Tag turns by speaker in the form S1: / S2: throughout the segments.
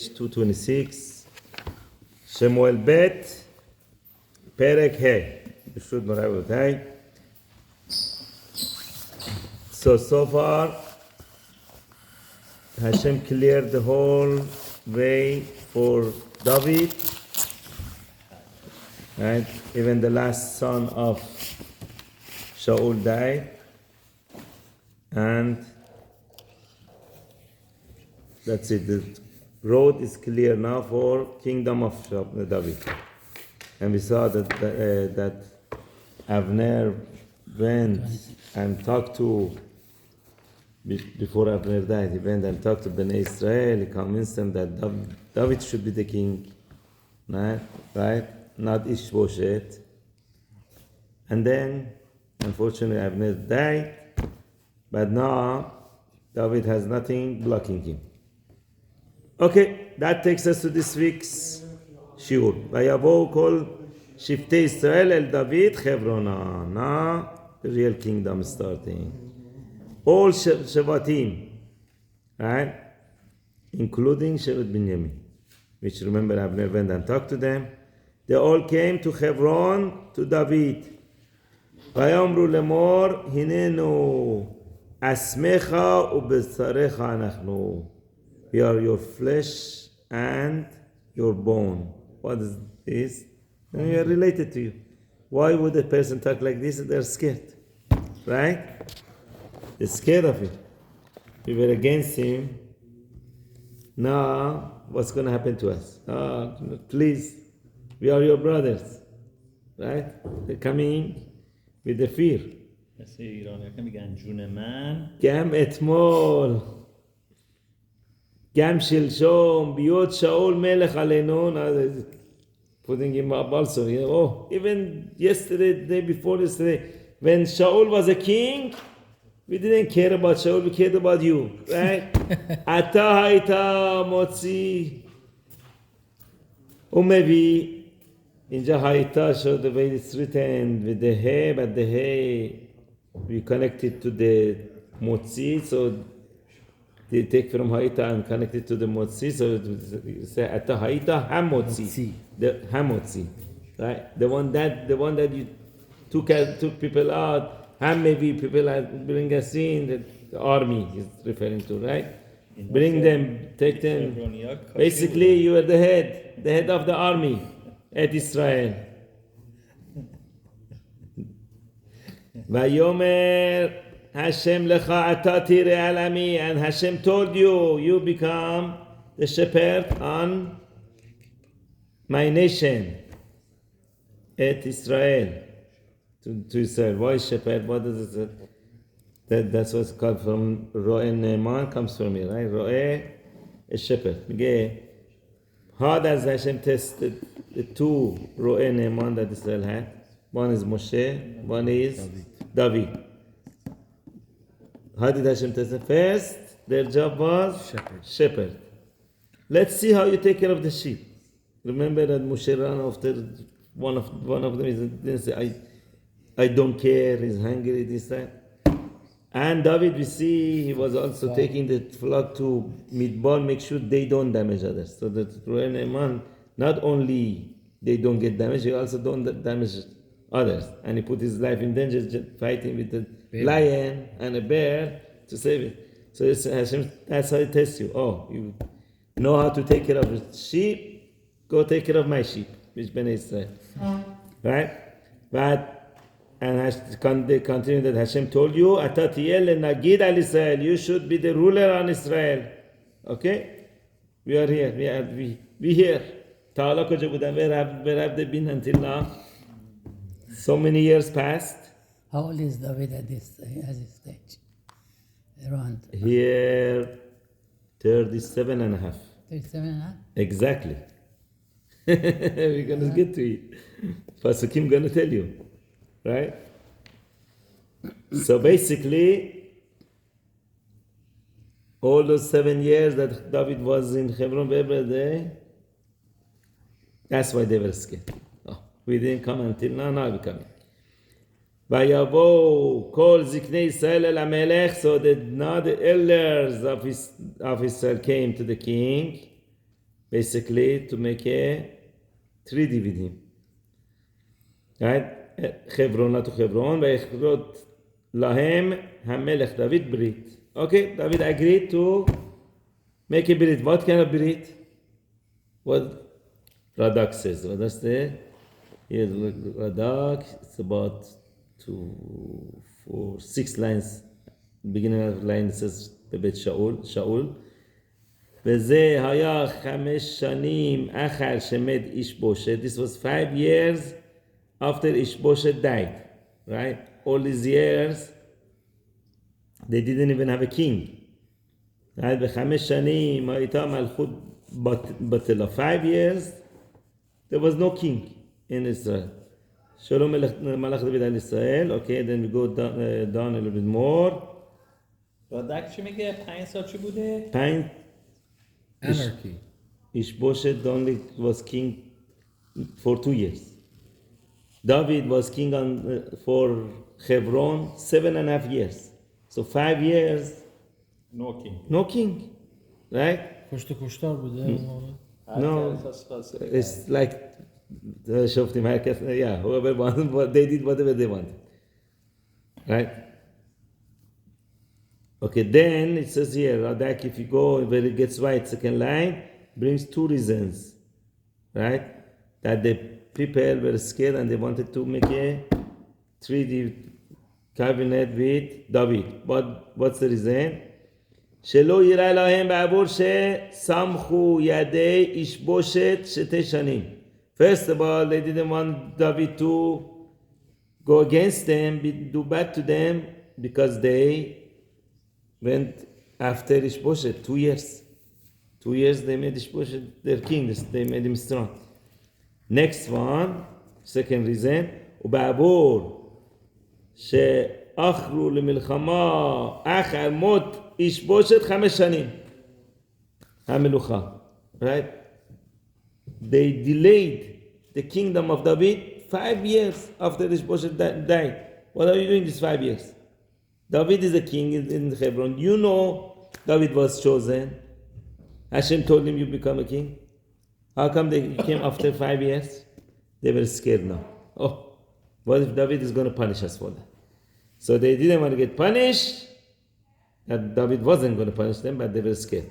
S1: 226, Shemuel Bet, Perek He. B'shut Morabotai. So far, Hashem cleared the whole way for David, right? Even the last son of Shaul died, and that's it. The road is clear now for kingdom of David. And we saw that Avner went and talked to, before Avner died, he went and talked to Bnei Israel. He convinced them that David should be the king, right? Not Ishbosheth. And then, unfortunately, Avner died, but now David has nothing blocking him. Okay, that takes us to this week's shiur. Vayavo kol shiftei Israel el David Chevrona. Now the real kingdom is starting. All Shevatim, right? Including Shevet Binyamin, which remember Abner went and talked to them. They all came to Hebron to David. Vayamru lemor hinenu asmecha ubesarecha anachnu. We are your flesh and your bone. What is this? And we are related to you. Why would a person talk like this? They're scared, right? They're scared of him. We were against him. Now, what's going to happen to us? Please, we are your brothers, right? They're coming with the fear. Gam etmol. Gam shilshom, biyot Shaul melech aleinu. Putting him up also. Even yesterday, the day before yesterday, when Shaul was a king, we didn't care about Shaul, we cared about you, right? Ata haita motzi umevi. Inja haita, so the way it's written with the he, but the he we connect it to the motzi, so they take from haita and connect it to the motzi, so you say ata haita hamotzi, the hamotzi, right? The one that you took people out. Ham maybe people bring us in, the army is referring to, right? Bring them, take them. Basically, you are the head of the army at Israel. Vayomer Hashem lecha ata tirei alami, and Hashem told you, you become the shepherd on my nation, at Israel. To Israel. Why shepherd? What does it say? That's what's called from Ro'eh Ne'eman, comes from here, right? Ro'eh, a shepherd. Okay. How does Hashem test the two Ro'eh Ne'eman that Israel had? One is Moshe, one is David. How did Hashem test them? First, their job was shepherd. Let's see how you take care of the sheep. Remember that Moshe ran after one of them. He didn't say, I don't care, he's hungry, this, that. And David, we see, he was also taking the flock to Midbar, make sure they don't damage others. So that man, not only they don't get damaged, he also don't damage others. And he put his life in danger fighting with a lion and a bear to save it. So Hashem, that's how it tests you. Oh, you know how to take care of the sheep, go take care of my sheep, which Bnei Israel. Right? But and they continue that Hashem told you, Ata tiyeh lenagid al Israel, you should be the ruler on Israel. Okay? We are here. We here. Ta'ala ko jabudan. Where have they been until now? So many years passed.
S2: How old is David at this stage? Around?
S1: Here, 37 and a half.
S2: 37 and a half?
S1: Exactly. We're going to get to it. Pastor Kim going to tell you. Right? So basically, all those 7 years that David was in Hebron every day, that's why they were scared. We didn't come until now we're coming. Vayavo kol ziknei Israel el HaMelech, so that now the elders of Israel came to the king. basically to make a 3 DVD. Right? חברון to חברון, ויכרות להם המלך דוד ברית. Okay, David agreed to make a brit. What kind of brit? What Radak says. Radak says, here, Radak, it's about 2, 4, 6 lines. Beginning of line says, בבית שאול. וזה היה 5 שנים אחר שמת איש-בושת. This was 5 years after Ish-Boshet died. Right? All these years, they didn't even have a king. Right? ב5 שנים הייתה מלכות בטלה. 5 years, there was no king in Israel. שלום מלך דוד על ישראל. Okay, then we go down a little bit more.
S3: رادک چی میگه؟ 5 سال چی بوده؟
S1: 5
S2: Anarchy.
S1: Ish-Boshet only was king for 2 years. David was king for Hebron 7.5 years. So 5 years, no king, right?
S2: کشت و کشتار بوده اون موقع.
S1: No, it's like the Shoftim Harkat, yeah, whoever wanted, they did whatever they wanted, right? Okay, then it says here, Radak, if you go where it gets right, second line, brings 2 reasons, right? That the people were scared and they wanted to make a 3D cabinet with David. But what's the reason? שלא יראה להם בעבור שסמכו ידי איש-בושת 2 שנים. First of all, they didn't want David to go against them, do bad to them, because they went after Ish-Boshet 2 years. 2 years they made Ish-Boshet their king, they made him strong. Next one, second reason, ובעבור שאחרו למלחמה אחר מות איש-בושת 5 שנים. המלוכה, right? They delayed the kingdom of David 5 years after Ish-Boshet died. What are you doing these 5 years? David is the king in Hebron. You know David was chosen. Hashem told him you become a king. How come they came after 5 years? They were scared now. Oh, what if David is going to punish us for that? So they didn't want to get punished. That David wasn't going to punish them, but they were scared.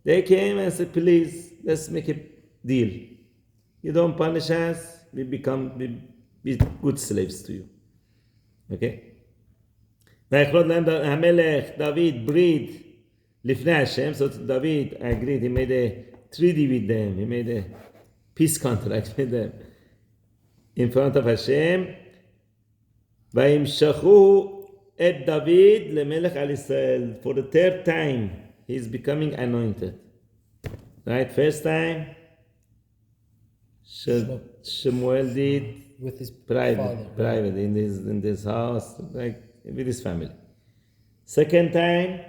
S1: They came and said, please, let's make a deal. You don't punish us, we be good slaves to you. Okay? ויכרות להם המלך דוד ברית לפני השם. So David agreed, he made a treaty with them, he made a peace contract with them in front of Hashem. וימשכו את דוד למלך על ישראל. For the 3rd time, he's becoming anointed. Right? First time, Shemuel did
S2: With his
S1: private
S2: father.
S1: in his house, like with his family. Second time,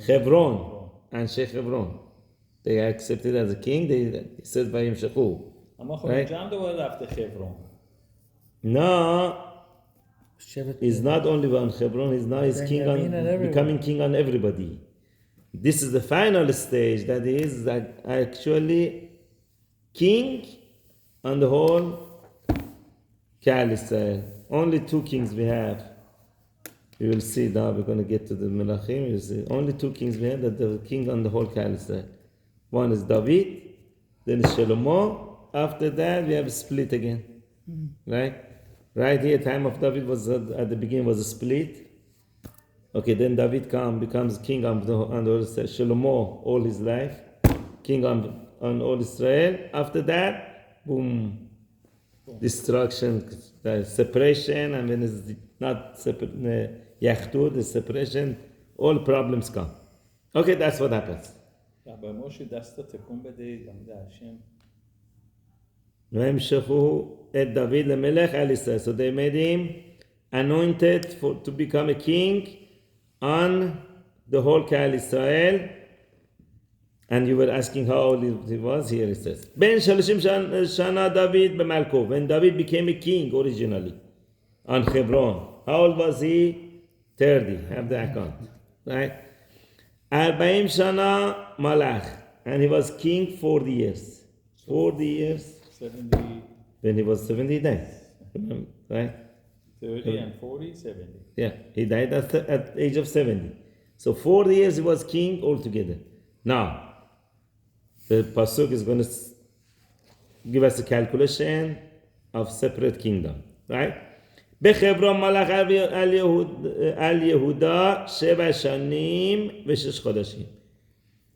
S1: Hebron and Sheikh Hebron. They accepted as a king. They said וימשכו.
S3: اما خب
S1: Right?
S3: اینجا هم دوباره رفته خبرون.
S1: No,
S2: شبت
S1: he's not only on Hebron, he's king on,
S2: Benjamin and everyone.
S1: becoming king on everybody. This is the final stage, that he is actually king on the whole Kal Israel. Only 2 kings we have. You will see now, we're going to get to the Melachim. You see, only 2 kings we have, that the king on the whole Kal Israel. One is David, then is Shlomo. After that, we have a split again. Right? Right here, time of David was at the beginning was a split. Okay, then David becomes king on the whole Israel. Shlomo all his life, king on all Israel. After that, boom, destruction, separation, and when it's not Yachtud, the separation, all problems come. Okay, that's what happens.
S3: ربی موشه دست تکون بده یعنی هشم.
S1: וימשכו את דוד למלך על ישראל. So they made him anointed to become a king on the whole Kal Israel. And you were asking how old he was. Here it says, Ben 30 Shana David b'malko. When David became a king originally on Hebron, how old was he? 30. Have the account, right? 40 Shana Malach. And he was king 40 years. 40 years.
S3: 70,
S1: When he was 70, he died. Remember, right?
S3: 30 and 40, 70.
S1: Yeah, he died at the age of 70. So 40 years he was king altogether. Now, the Pasuk is going to give us a calculation of separate kingdom. Right? בחברון מלך על יהודה 7 שנים ו6 חודשים.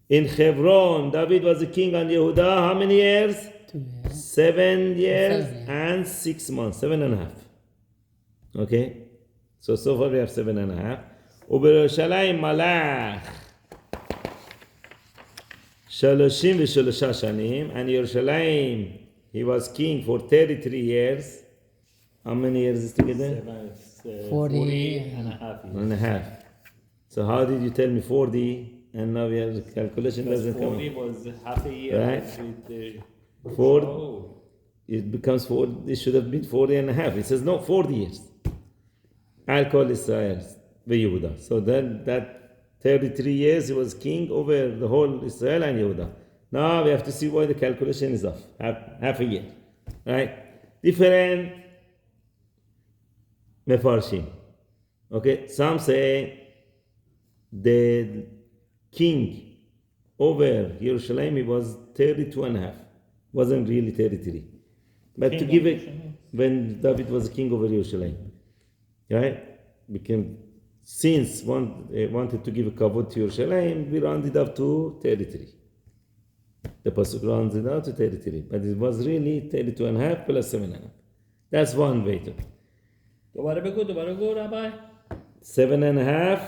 S1: In Hebron, David was the king on Yehuda. How many years?
S2: 2 years.
S1: 7 years
S2: 7 years.
S1: and 6 months. 7.5. Okay? So far we have 7.5. ובירושלים מלך 33 שנים. And Yerushalayim, he was king for 33 years. How many years is together?
S2: 40
S3: and a half years.
S1: 1.5. So how did you tell me 40? And now we have the calculation
S3: Because
S1: doesn't come.
S3: 40 was half a year.
S1: Right.
S3: With the
S1: 40.
S3: Oh.
S1: It becomes 40. It should have been 40.5. It says no, 40 years. I'll call Israel Yehuda. So then that 33 years he was king over the whole Israel and Yehuda. Now we have to see why the calculation is off. Half a year. Right? Different mefarshim. Okay, some say the king over Jerusalem, he was 32.5. Wasn't really 33. But
S3: King
S1: to give
S3: of
S1: it,
S3: Jerusalem.
S1: when David was king over Jerusalem, right? Became, since wanted to give a kavod to Jerusalem, we rounded up to 33. The pasuk rounds it out to 33. But it was really 32.5 plus 7.5. That's one way to.
S3: دوباره بگو Rabbi.
S1: 7.5.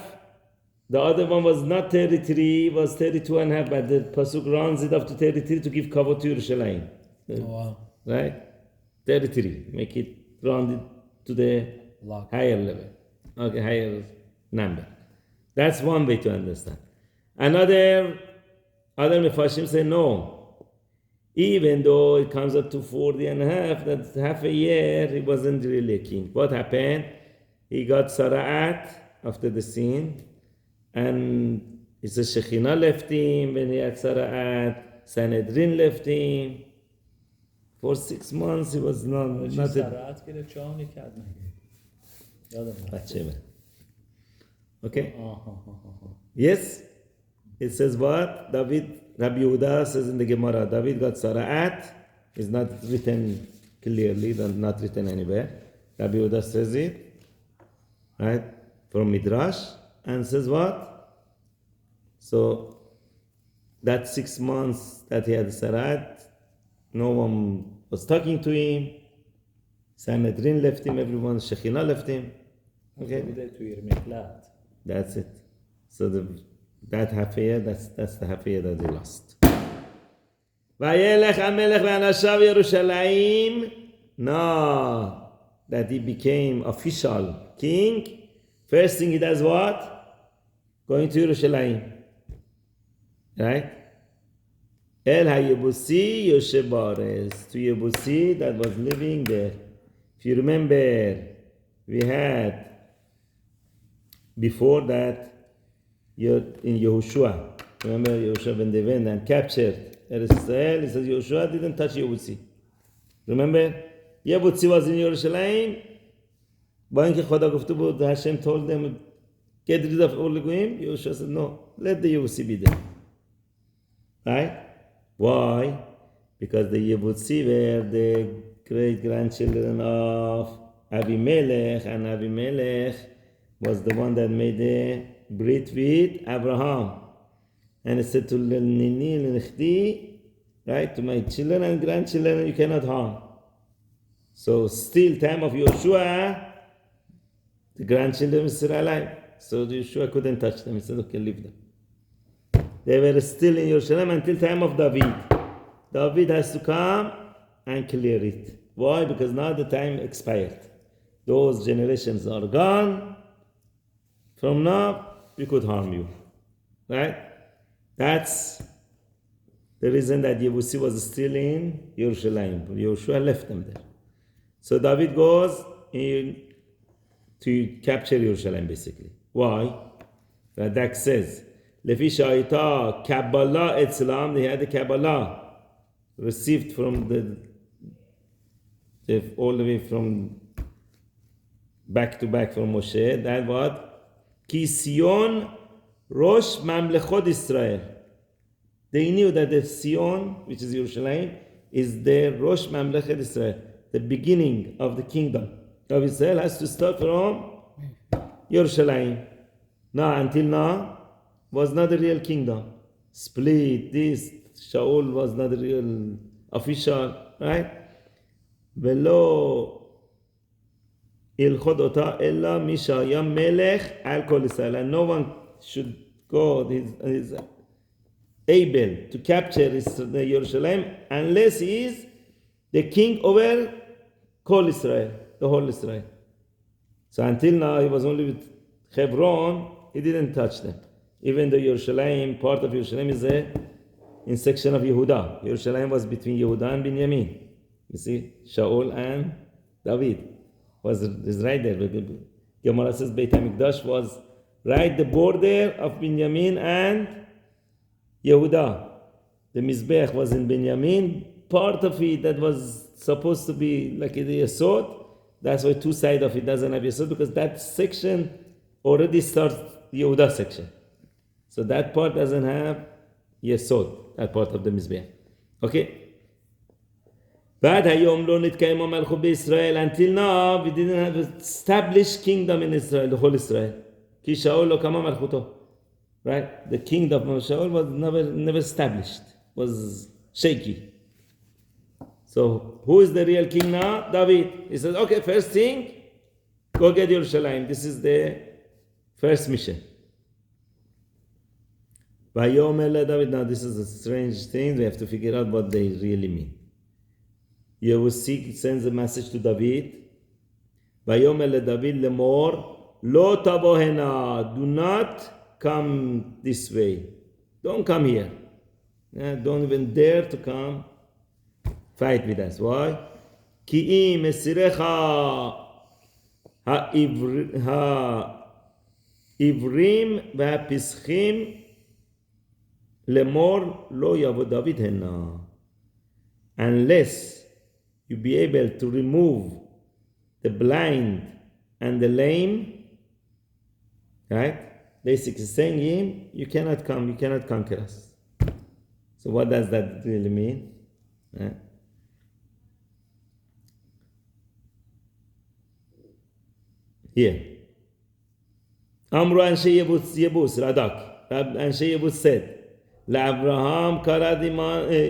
S1: The other one was not 33, was 32.5, but the pasuk rounds it up to 33 to give kavod to Yerushalayim.
S2: Oh, wow.
S1: Right? 33. Make it rounded to the
S2: Lock.
S1: higher level. Okay, higher number. That's one way to understand. Other Mefashim say no. Even though it comes up to 40.5, that's half a year, he wasn't really a king. What happened? He got Sara'at after the sin, and it says Shekhinah left him when he had Sara'at, Sanhedrin left him. For 6 months he was not a
S3: سرعت گرفت چه عملی کرد مگه یادم
S1: bache. Okay?
S3: آها.
S1: Yes? It says what? Rabbi Yehuda says in the Gemara, David got Sara'at. It's not written clearly, not written anywhere. Rabbi Yehuda says it, right? From Midrash, and says what? So, that 6 months that he had Sara'at, no one was talking to him. Sanhedrin left him, everyone, Shekhinah left him. Okay?
S3: بوده توی مقلت.
S1: That's it. So that half a year, that's the half a year that he lost. וילך המלך ואנשיו ירושלים. Now that he became official king, first thing he does what? Going to Yerushalayim. Right? El HaYebusi Yoshe Bares. To Yebusi that was living there. If you remember, we had before that in Yehoshua. Remember Yehoshua when they went and captured Eretz Israel? He says Yehoshua didn't touch Yebusi. Remember? Yebusi was in Yerushalayim. با اینکه خدا گفته بود Hashem told them get rid of all the goyim. Yehoshua said no, let the Yebusi be there. Right? Why? Because the Yebusi were the great-grandchildren of Avimelech, and Avimelech was the one that made the brit with Abraham. And he said to Nini, Nechdi, right, to my children and grandchildren, you cannot harm. So still time of Yoshua, the grandchildren were still alive. So Yoshua couldn't touch them. He said, okay, leave them. They were still in Yerushalayim until time of David. David has to come and clear it. Why? Because now the time expired. Those generations are gone. From now, we could harm you. Right? That's the reason that Yebusi was still in Yerushalayim. Yehoshua left them there. So David goes in to capture Yerushalayim basically. Why? Radak says, לפי שהייתה Kabbalah אצלם, they had the Kabbalah received from all the way from back to back from Moshe, that what? Ki Sion Rosh Mamlechot Israel. They knew that the Sion, which is Yerushalayim, is the Rosh Mamlechet Israel. The beginning of the kingdom of Israel has to start from Yerushalayim. Now, until now, was not a real kingdom. Split, this, Shaul was not a real official, right? ולא ילכוד אותה אלא מי שהיה מלך על כל ישראל. And no one should go, is able to capture the Jerusalem unless he is the king over Kol Israel, the whole Israel. So until now he was only with Hebron, he didn't touch them. Even the Jerusalem, part of Jerusalem is in section of Yehuda. Jerusalem was between Yehuda and Binyamin. You see, Shaul and David is right there. Gemara says Beit HaMikdash was right the border of Binyamin and Yehuda. The Mizbech was in Binyamin. Part of it that was supposed to be like a Yesod, that's why two sides of it doesn't have Yesod, because that section already starts the Yehuda section. So that part doesn't have Yesod, that part of the Mizbech. Okay? But היום לא נתקיים המלכות בישראל. Until now, we didn't have an established kingdom in Israel, the whole Israel. כי שאול לא קמה מלכותו. Right? The kingdom of Shaul was never established. Was shaky. So, who is the real king now? David. He says, okay, first thing, go get Yerushalayim. This is the first mission. ויאמר David. Now, this is a strange thing. We have to figure out what they really mean. Yehusik sends a message to David. ויאמר David לאמור, לא תבוא הנה. Do not come this way. Don't come here. Don't even dare to come fight with us. Why? כי אם מסירך העברים והפסחים לאמור לא יבוא דוד הנה. Unless you be able to remove the blind and the lame, right? Basically saying him, you cannot come, you cannot conquer us. So what does that really mean? Here. Amru Anshe Yebus, Radak. Anshe Yebus said, לאברהם קרד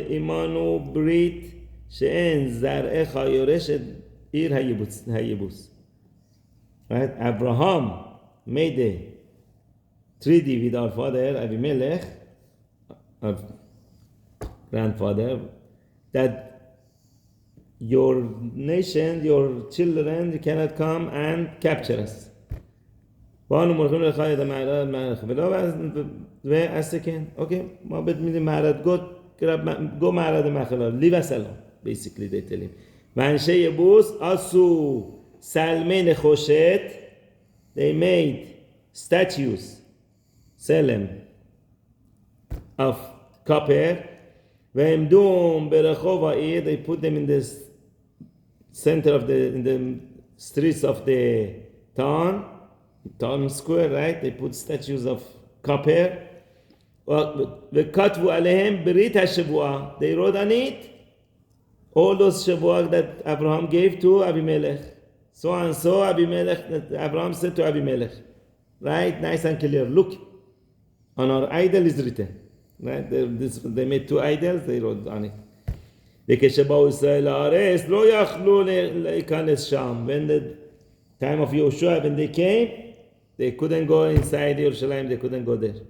S1: עמנו ברית שאין זרעך יורש את עיר היבוס. Right? Abraham made a treaty with our father Abimelech, our grandfather, that your nation, your children cannot come and capture us. وانو مرخیم لخواهی دا معرض مخبلا و استکن okay ما بهت میدیم معرض گو معرض مخبلا leave us alone basically they tell him و انشه یبوس اسو سلمین خوشت they made statues Salem of copper و امدوم برخوب ایر they put them in the center of in the streets of the town square, right? They put statues of copper. וכתבו עליהם ברית השבועה. They wrote on it all those שבועה that Abraham gave to Abimelech. So and so Abimelech, Abraham said to Abimelech. Right? Nice and clear. Look, on our idol is written. Right? They made two idols, they wrote on it. וכשבאו ישראל לארץ לא יכלו להיכנס שם. When the time of Yoshua, when they came, they couldn't go inside Yerushalayim, they couldn't go there.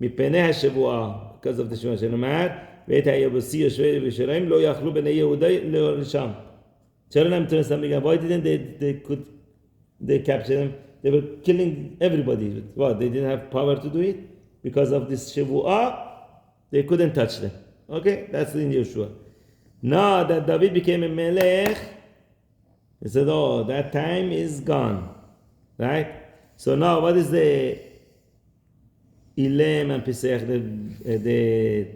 S1: מפני השבועה, because of the שבועה שנאמר, ואת היבוסי יושבי בירושלים לא יכלו בני יהודה לשם. שלא להם תנסם בגלל, why didn't they capture them? They were killing everybody. What? They didn't have power to do it? Because of this שבועה, they couldn't touch them. Okay? That's in Yeshua. Now that David became a melech, he said, oh, that time is gone. Right? So now what is the Elam and Pesach, the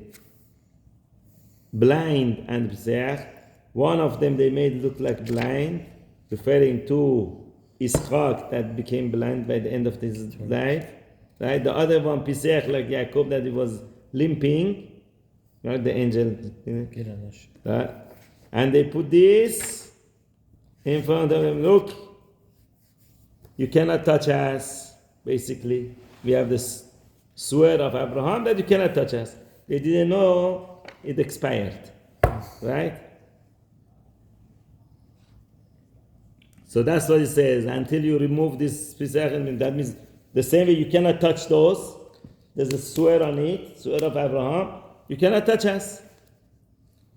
S1: blind and Pesach. One of them they made look like blind, referring to Ishaq that became blind by the end of his life. Right? The other one, Pesach, like Jacob, that he was limping. Right? The angel. Right? And they put this in front of him. Look, you cannot touch us. Basically, we have this swear of Abraham that you cannot touch us. They didn't know it expired. Right? So that's what it says. Until you remove this Pesach, that means the same way you cannot touch those. There's a swear on it, swear of Abraham. You cannot touch us.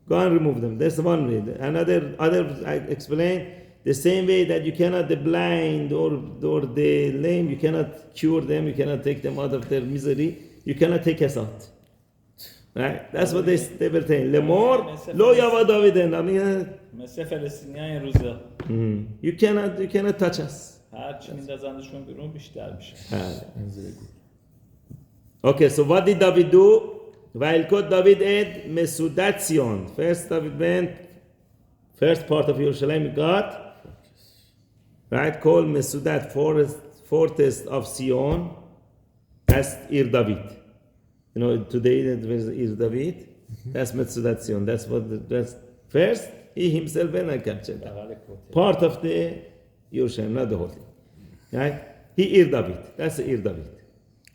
S1: Go and remove them. That's one way. Other I explain the same way that you cannot the blind or the lame, you cannot cure them, you cannot take them out of their misery. You cannot take us out. Right? That's what they were saying. Lemor lo yavad David.
S3: مثل فلسطینیان این روزا
S1: You cannot touch us.
S3: هرچی میندازندشون بیرون بیشتر میشه.
S1: Okay, so what did David do? Va'ilkot David ed Mesudat Sion. First David went, first part of Yerushalayim got, right, called Mesudat, fortress of Sion. That's Ir David. You know, today there's Ir David. That's Mesudat Sion. That's first. He himself went and captured that. Part of the Yerushalayim, not the whole thing. Right? He Ir David. That's Ir David.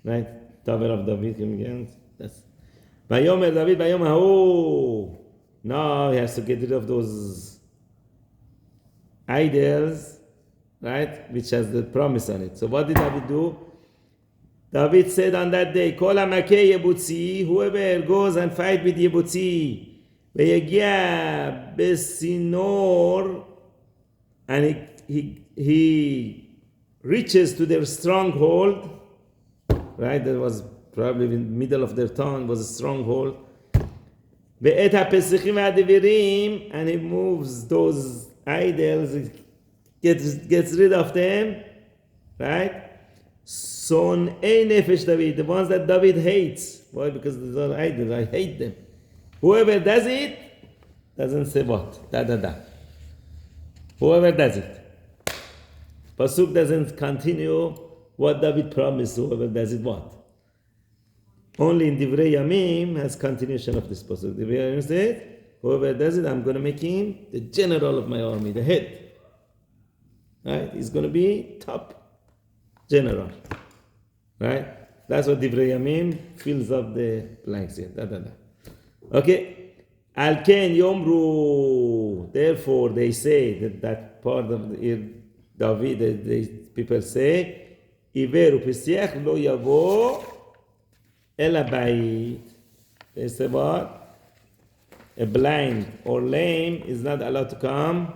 S1: Right? Tower of David came again. That's Vayomer David, Vayomer, oh! Now he has to get rid of those idols, right? Which has the promise on it. So what did David do? David said on that day, Kol HaMakeh Yebutzi, whoever goes and fight with Yebutzi, Ve'yagia Besinor, and he reaches to their stronghold, right? That was probably in the middle of their town, was a stronghold. Ve'et ha'pesichim ve'adivirim, and he moves those idols, gets rid of them, right? Son'ei nefesh David, the ones that David hates. Why? Because these are idols. I hate them. Whoever does it doesn't say what? Da. Whoever does it. Pasuk doesn't continue what David promised. Whoever does it what? Only in Divrei Yamim has continuation of this pasuk. Divrei Yamim says, whoever does it, I'm going to make him the general of my army, the head. Right? He's going to be top general. Right? That's what Divrei Yamim fills up the blanks here. Da. Okay. Al Ken Yomru. Therefore, they say that part of the David, the people say, Iveru Pesach lo yavo el abayit. They say what? A blind or lame is not allowed to come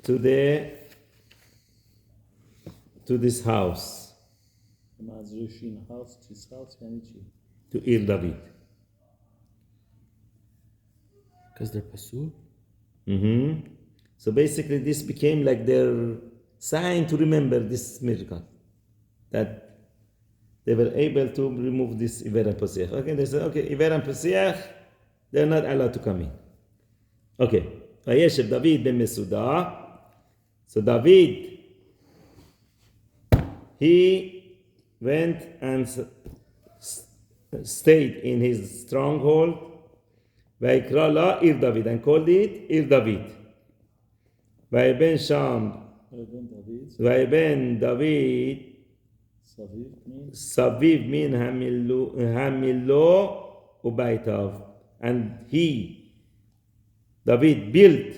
S1: to this house.
S3: منظورشین house, this house یعنی چی؟
S1: To Ir David.
S4: Because they're pasul?
S1: So basically this became like their sign to remember this miracle. That they were able to remove this Iver and Pesach. Okay, they said, okay, Iver and Pesach, they're not allowed to come in. Okay. Vayeshev David ben Mesudah. So David, he went and stayed in his stronghold. Vayikra la Ir David, and called it Ir David. Vayben Sham. Vayben David. Saviv min Hamilo Ubaitav. And he, David, built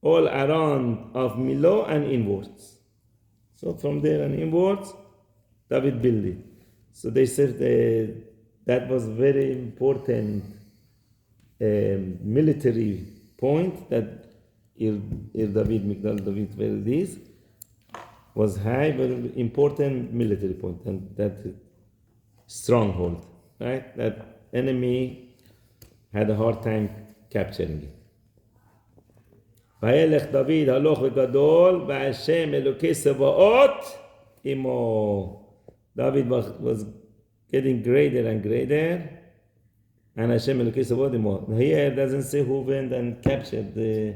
S1: all around of Milo and inwards. So from there and inwards, David built it. So they said that was very important military point that David, Migdal David, where this was high, very important military point, and that stronghold, right? That enemy had a hard time capturing it. וילך דוד הלוך וגדול, והשם אלוקי צבאות עמו. David was getting greater and greater, and Hashem Elokei Sabaoth more. Here it doesn't say who went and captured the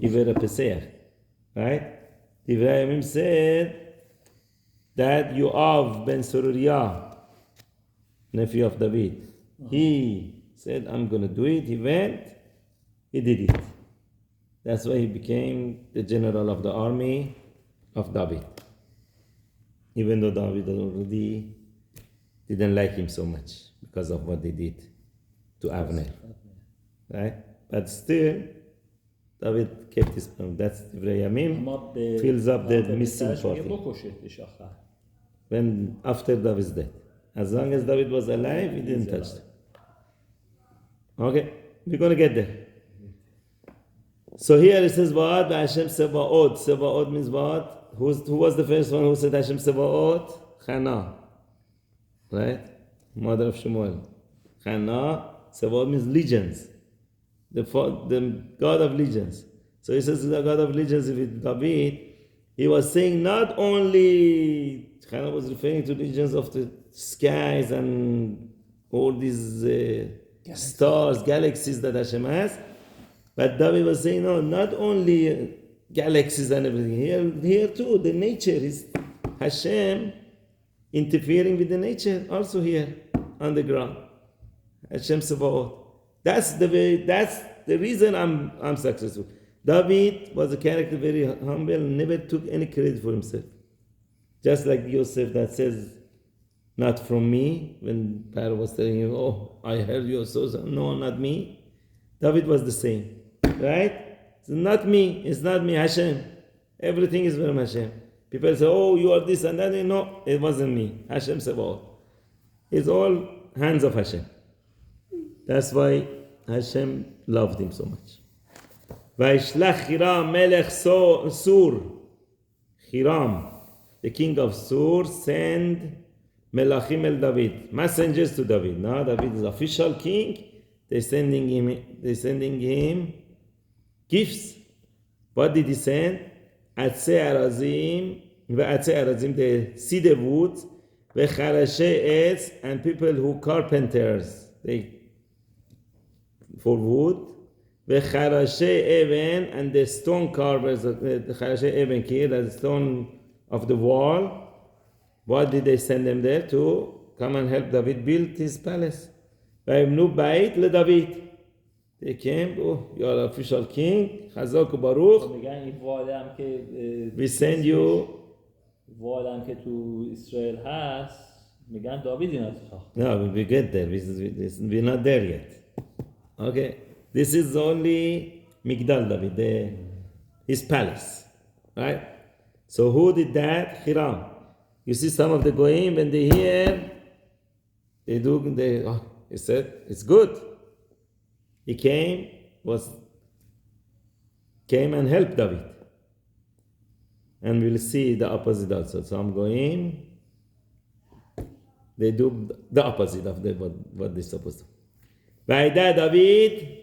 S1: Ivera Pesach, right? Divrei Yamim said that Yoav ben Sururiah, nephew of David, he said, I'm going to do it. He went, he did it. That's why he became the general of the army of David. Even though David already didn't like him so much because of what they did to Avner. Right? But still, David kept his promise. That's Divrei Yamim, fills up the missing part. When after David's death. As long as David was alive, he didn't touch them. Okay, we're going to get there. So here it says, what? Hashem Sebaot. Sebaot means what? Who was the first one who said Hashem Sebaot? Chana. Right? Mother of Shemuel. Chana. Sebaot means legions. The God of legions. So he says the God of legions with David. He was saying not only, Chana was referring to legions of the skies and all these stars, galaxies that Hashem has. But David was saying, no, not only galaxies and everything. Here too, the nature is Hashem interfering with the nature also here on the ground. Hashem Sebaot. That's the reason I'm successful. David was a character very humble, never took any credit for himself. Just like Yosef that says, not from me, when Pharaoh was telling him, oh, I heard your source. No, not me. David was the same. Right? It's not me, Hashem. Everything is from Hashem. People say, oh, you are this and that. No, it wasn't me. Hashem Sebaot. It's all hands of Hashem. That's why Hashem loved him so much. Vaishlach Hiram melech Sur. Hiram, the king of Sur, sent Melachim el David, messengers to David. Now David is official king. They're sending him gifts. What did he send? Atzei Arazim, the cedar woods, v'charashei etz, and people who carpenters, for wood, v'charashei even, and the stone carvers, the charashei even here, the stone of the wall. What did they send them there to? Come and help David build his palace. Vayimnu bait le David. They came, oh, you are official king, Chazak Baruch. We send you.
S3: وادم که تو اسرائیل هست میگن داوید اینا ساخت.
S1: No, we get there. We're not there yet. Okay, this is only Migdal David, his palace, right? So who did that? Hiram. You see some of the goyim when they hear, he said it's good. He came and helped David. And we'll see the opposite also. Some goyim, they do the opposite of what they're supposed to. Vayda David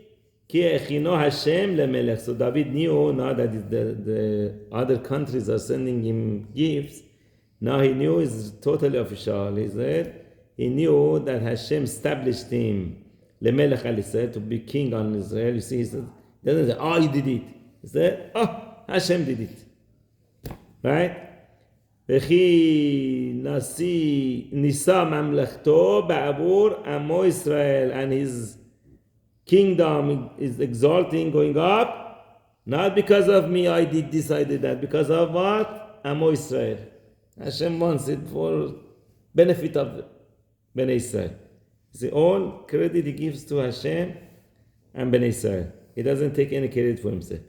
S1: ki echino Hashem lemelech. So David knew now that the other countries are sending him gifts. Now he knew it's totally official. He said he knew that Hashem established him lemelech al Israel, to be king on Israel. You see, he said, he doesn't say, oh, he did it. He said, oh, Hashem did it. Right? Vechi nasi nisa mamlechto ba'abur amo Israel, and his kingdom is exalting, going up, not because of me, I did this, I did that, because of what? Amo Israel. Hashem wants it for benefit of Bnei Israel. See, all credit he gives to Hashem and Bnei Israel. He doesn't take any credit for himself.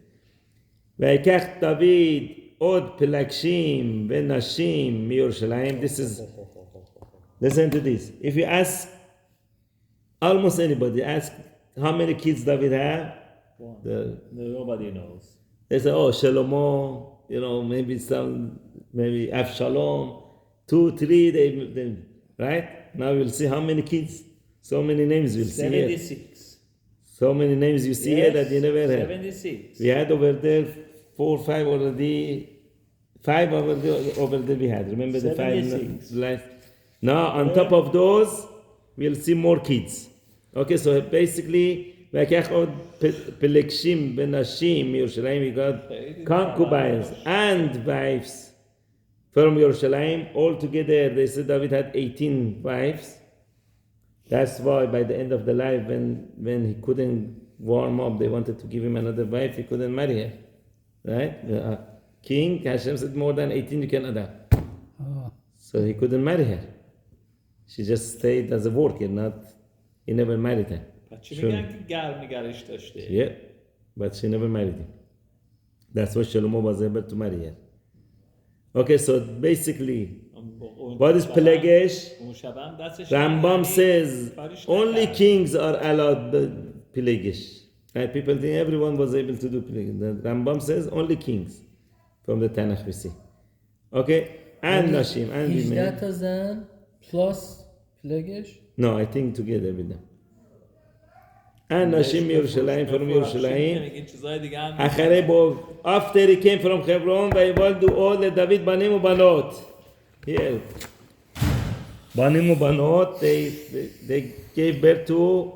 S1: Veikach David od pelakshim venashim miYerushalayim. This is, listen to this. If you ask almost anybody, ask how many kids David had?
S3: Nobody knows.
S1: They say, oh, Shlomo, maybe Avshalom, 2, 3, they, right? Now we'll see how many kids. So many names we'll see here.
S3: 76.
S1: So many names you see here that you never had.
S3: 76.
S1: We had over there 4 or 5 already 5 over there we had. Remember the 5
S3: 76.
S1: last? Now on top of those, we'll see more kids. Okay, so basically, וכך עוד פלגשים בנשים מירושלים, we got concubines and wives from Yerushalayim. All together, they said David had 18 wives. That's why by the end of the life, when he couldn't warm up, they wanted to give him another wife, he couldn't marry her. Right? The king, Hashem said more than 18 you cannot have.
S2: Oh,
S1: So he couldn't marry her. She just stayed as a worker, he never married her.
S3: بچه میگن که گرم‌نگرش داشته.
S1: Yeah, but she never married him. That's why Shlomo was able to marry her. Okay, so basically, what is Pelegesh?
S3: اون شب هم دستش
S1: Rambam says
S3: کاریش
S1: only
S3: نکرد.
S1: kings are allowed Pelegesh. Right? People think everyone was able to do Pelegesh. The Rambam says only kings from the Tanakh we see. Okay, and Nashim and
S4: 18
S1: women.
S4: تا زن پلاس پلگش.
S1: No, I think together with them. And Nashim Yerushalayim from Yerushalayim.
S3: میگه چیزای دیگه هم
S1: אחרי בו, after he came from Hebron, ויוולדו עוד לדוד בנים ובנות. Here. בנים ובנות, they gave birth to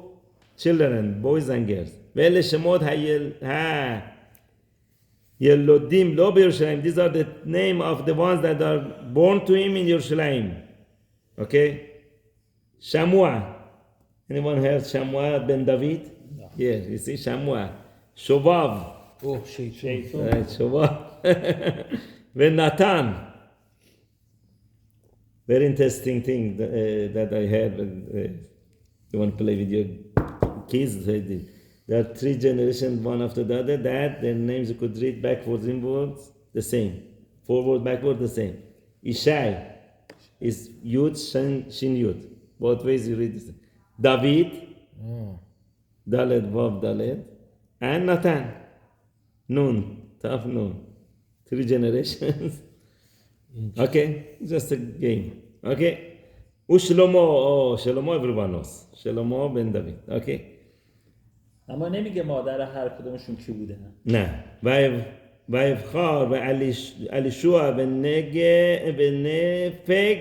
S1: children, boys and girls. ואלה שמות הילודים לא בירושלים. These are the name of the ones that are born to him in Yerushalayim. Okay? Shemuel. Anyone heard Shemuel ben David?
S3: No.
S1: Yeah, you see Shemuel. Shovav.
S4: اوه شیطان.
S1: Right, Shovav. ונתן. Very interesting thing that I heard. You want to play with your kids? There are 3 generations, one after the other, that their names you could read backwards, inwards, the same. Forward, backward, the same. Ishai is Yud, Shin Yud. Both ways you read this. David, Dalet, Vav, Dalet, and Nathan, Nun, Taf, Nun. 3 generations. Okay, just a game. Okay. Shlomo, Shlomo everyone knows. Shlomo ben David. Okay.
S3: اما نمیگه مادر هر کدومشون کی بودن.
S1: نه. ויבחר ואלישוע ונפג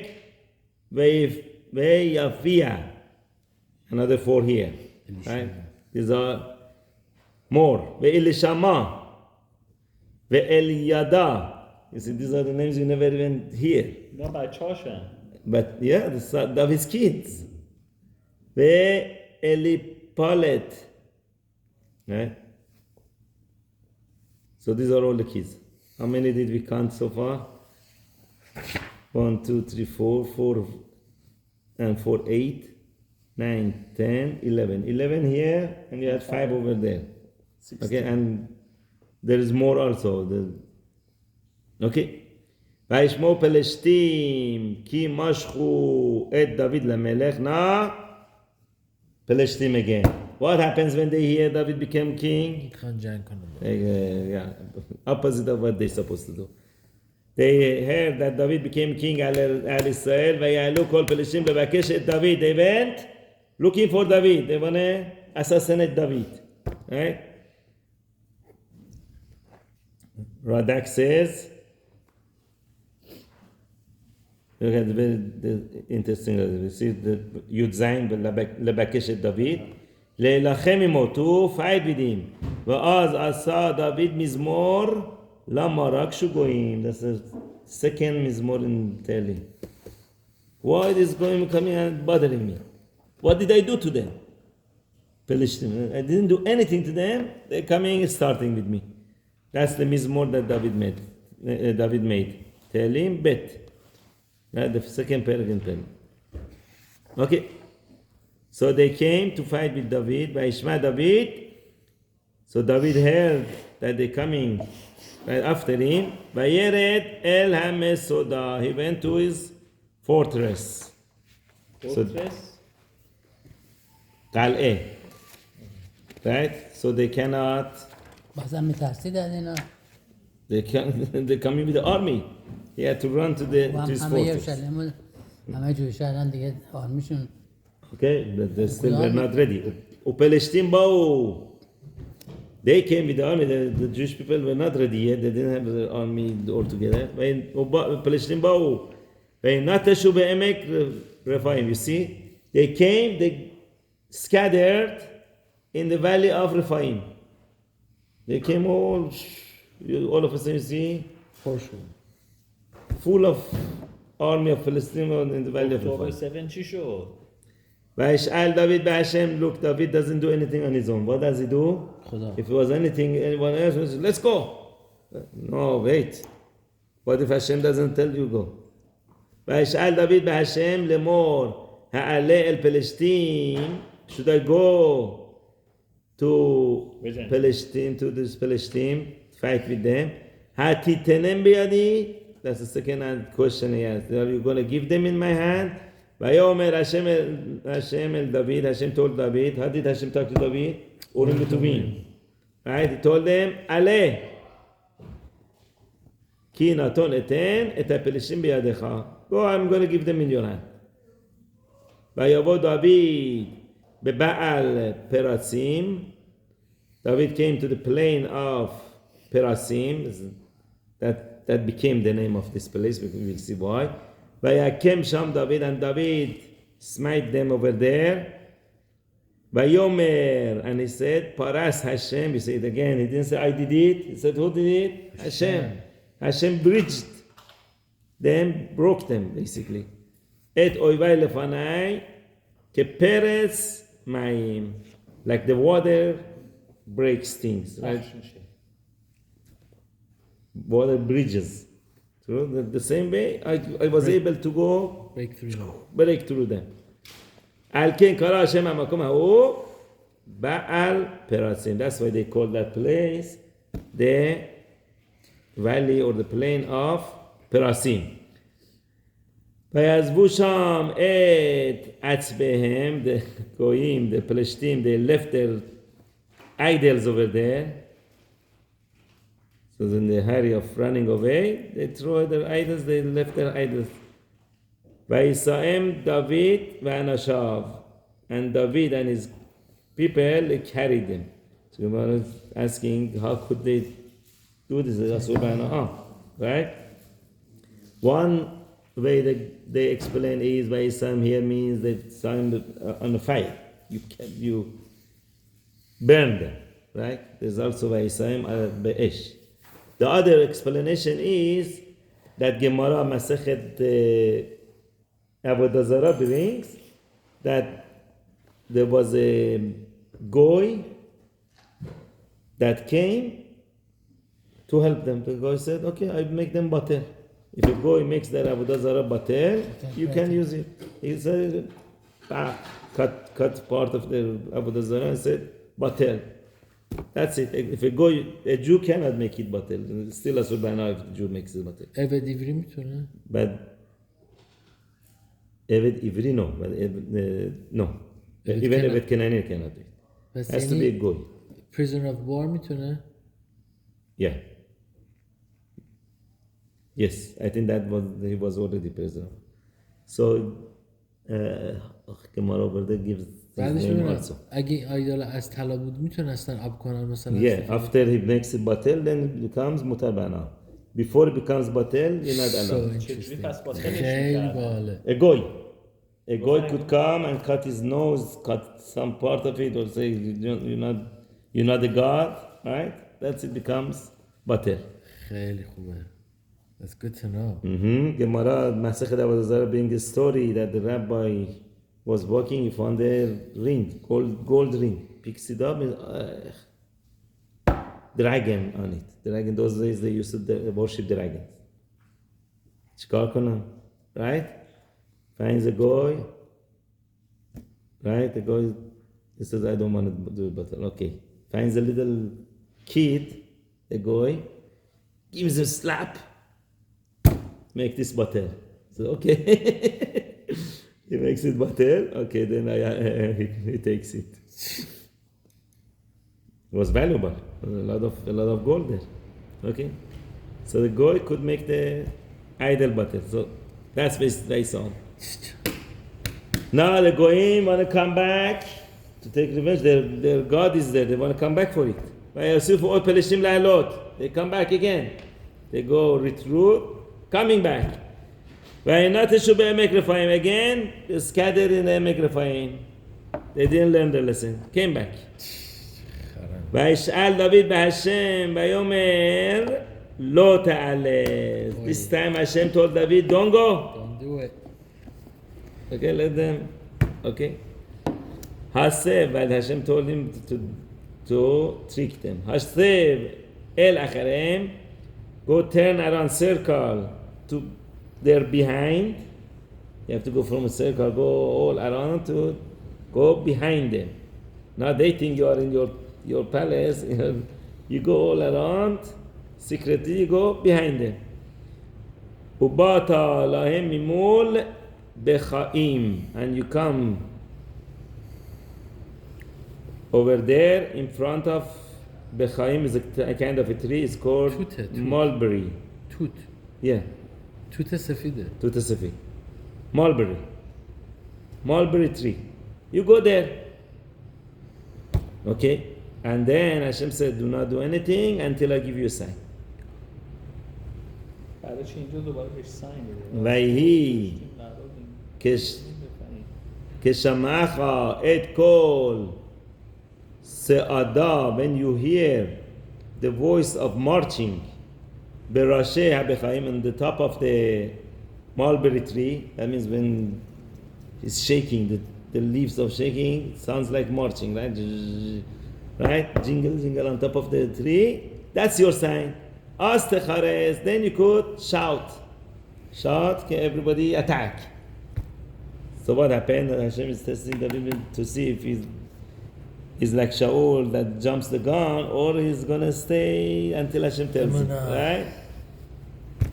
S1: ויפיע. Another 4 here. Right? These are more. ואלישמע ואלידע. You see, these are the names you never even hear.
S3: اینا بچه‌هاشن.
S1: But yeah, this are David's kids. ואליפלט. Right? So these are all the kids. How many did we count so far? 1, 2, 3, 4, 4 and 4, 8, 9, 10, 11. 11 here, and you had 5 over there.
S3: 16.
S1: Okay, and there is more also. Okay. וישמעו פלשתים כי משכו את דוד למלך. Now, Palestine again. What happens when they hear David became king?
S4: میخوان جنگ کنن.
S1: Yeah, opposite of what they're supposed to do. They heard that David became king al Israel. ויעלו כל פלשתים לבקש את דוד. They went looking for David. They want to assassinate David. Right? Radak says, look at the interesting. We see the Yud Zayin לבקש את דוד. להילחם עמו, to fight with him. ואז עשה דוד מזמור למה רק שוגויים. That's the second מזמור in Tehillim. Why is going coming and bothering me? What did I do to them? Pelishtim. I didn't do anything to them. They're coming and starting with me. That's the mizmor that David made. Tehillim bet. That's the second paragraph in Tehillim. Okay. So they came to fight with David. Vayishma David. So David heard that they're coming right after him. Vayered el hamesoda. He went to his fortress.
S3: Fortress?
S1: Qal'eh. Right? So they cannot.
S2: بازم میترسید از اینا.
S1: They're coming with the army. He had to run to his
S2: همه
S1: fortress.
S2: یروشلم همه جوی شهرن دیگه آرمیشون.
S1: Okay, but they still were not ready. ופלשתים באו. They came with the army. The Jewish people were not ready yet. They didn't have the army all together. When Palestine באו, ונטשו בעמק רפאים. You see, they came, they scattered in the valley of Rephaim. They came all of a sudden, you see, full of army of Palestine in the valley of
S3: October
S1: Rephaim.
S3: 7 چی شد؟
S1: וישאל דוד בהשם, look, David doesn't do anything on his own. What does he do?
S4: خدا.
S1: If it was anything, anyone else would say, let's go. No, wait. What if Hashem doesn't tell you go? וישאל דוד בהשם לאמור, העלה אל פלשתים, should I go to Palestine, to this Palestine, fight with them? התיתנם בידי? That's the second question he asked. Are you going to give them in my hand? ויאמר Hashem el David, Hashem told David, how did Hashem talk to David? Urim v'Tumim. Right? He told them, עלה, כי נתון אתן את הפלשתים בידיך. Go, I'm going to give them in your hand. ויבוא דוד בבעל פרצים. David came to the plain of Perasim. That became the name of this place. We will see why. ויקם שם דוד, and David smite them over there. ויאמר, and he said, פרס Hashem. We say it again. He didn't say I did it. He said who did it? Hashem. Hashem bridged them, broke them basically. את אויבי לפניי כפרץ מים. Like the water breaks things, right? Water bridges. So the same way, I was able to go break through them. על כן קרא השם המקום ההוא בעל פרצים. That's why they call that place the valley or the plain of פרצים. ויעזבו שם את עצביהם, the goyim, the Palestine, they left their idols over there. So in the hurry of running away, they threw their idols, they left their idols. ויסיים דוד ואנשיו, and David and his people, they carried them. So you were asking, how could they do this? Right? One way that they explain is Vaisam here means that signed on a fire. You burn them, right? There's also Vaisam be'esh. The other explanation is that Gemara Masechet Avodah Zarah brings that there was a goy that came to help them. The goy said, okay, I make them batel. If a goy makes their Avodah Zarah batel, you can use it. He said, cut part of the Avodah Zarah and said, batel. That's it. If a Jew cannot make it batel, still a by now if the Jew makes it batel.
S4: عبد عبری میتونه؟
S1: But Eved Ivri no. But no. Even Eved Kenani cannot do it. Has to be a goy.
S4: Prisoner of war میتونه؟
S1: Yeah. Yes, I think that was he was already prisoner. So Gemara over there gives his name also.
S4: اگه این آیدال از طلا بود میتونستن آب کنن مثلا؟
S1: Yeah, after he makes it batel, then it becomes mutar bana. Before it becomes batel, you're not allowed.
S3: چجوری پس باطلش
S4: خیلی
S3: می‌کردن؟
S4: باله.
S1: A goy could come and cut his nose, cut some part of it, or say you're not the god, right? That's it becomes batel.
S4: خیلی خوبه. That's good to know.
S1: Gemara Masechet Avodah Zarah brings a story that the rabbi was walking, he found a ring, gold ring. Picks it up and dragon on it. Dragon, those days they used to worship dragons. Shkar right? Finds a goy, right? The goy, he says, I don't want to do it, but okay. Finds a little kid, a goy, gives a slap, make this batel. So, okay. He makes it batel, okay, then he takes it. It was valuable, a lot of gold there. Okay? So the goy could make the idol batel. So that's what they saw. Now the goyim want to come back to take revenge. Their God is there. They want to come back for it. ויוסיפו עוד פלשתים לעלות. They come back again. They go retreat, coming back. וינטשו בעמק רפאים. Again, they scattered in עמק רפאים. They didn't learn the lesson. Came back. וישאל דוד בהשם ויאמר לא תעלה. This time Hashem told David, don't go.
S4: Don't do it.
S1: Okay, let them. Okay. Hasev, but Hashem told him to trick them. Hasev el acharem, go turn around circle to their behind. You have to go from a circle, go all around to go behind them. Now they think you are in your palace. You go all around, secretly you go behind them. Ubata lahem mimul bechaim, and you come over there in front of bechaim is a kind of a tree. It's called
S4: Tut.
S1: mulberry.
S4: توت.
S1: Yeah,
S4: توت سفیده.
S1: tut safid. Mulberry tree. You go there. Okay, and then Hashem said, "Do not do anything until I give you a sign."
S3: بعدش اینجا دوباره بهش سنگ میده.
S1: ויהי כשמעך את כל צעדה, when you hear the voice of marching בראשי הבכאים, on the top of the mulberry tree, that means when it's shaking, the leaves of shaking, it sounds like marching, right? Right? Jingle on top of the tree, that's your sign. As techares, then you could shout, okay, everybody attack. So what happened? Hashem is testing David to see if he's like Shaul that jumps the gun, or he's gonna stay until Hashem tells him, right?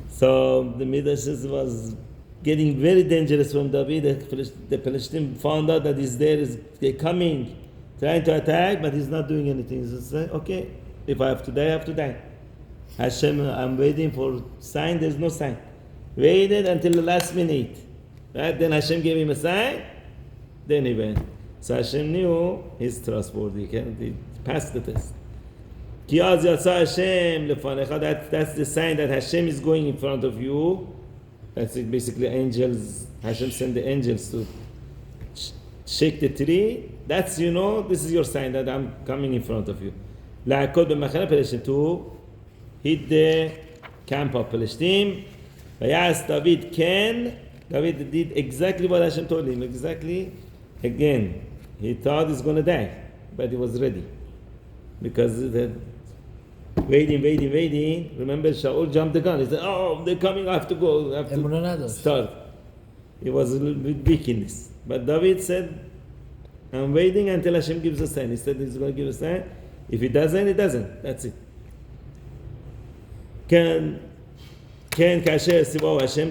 S1: So the Midrash was getting very dangerous from David. The Palestinians found out that he's there, they're coming, trying to attack, but he's not doing anything. He says, okay, if I have to die, I have to die. Hashem, I'm waiting for sign, there's no sign. Waited until the last minute. Right? Then Hashem gave him a sign, then he went. So Hashem knew he's trustworthy. He passed the test. Ki az yatsa Hashem lefanecha. That's the sign that Hashem is going in front of you. That's it, basically angels. Hashem sent the angels to shake the tree. That's, this is your sign that I'm coming in front of you. La'akod b'machane Palestine, to hit the camp of Palestine. Vayas David ken. David did exactly what Hashem told him. Exactly. Again, he thought he's going to die, but he was ready. Because waiting. Remember, Shaul jumped the gun. He said, oh, they're coming, I have to go. I have to start. He was a little bit weak in this. But David said, I'm waiting until Hashem gives a sign. He said he's going to give a sign. If he doesn't, he doesn't. That's it. כן, כאשר ציווהו השם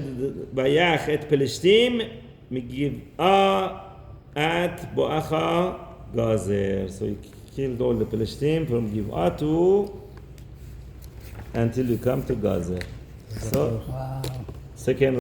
S1: ויך את פלשתים מגבעה עד בואכה גזר. So he killed all the Palestinians from Giv'ah to until you come to Gaza. So,
S2: Wow.
S1: second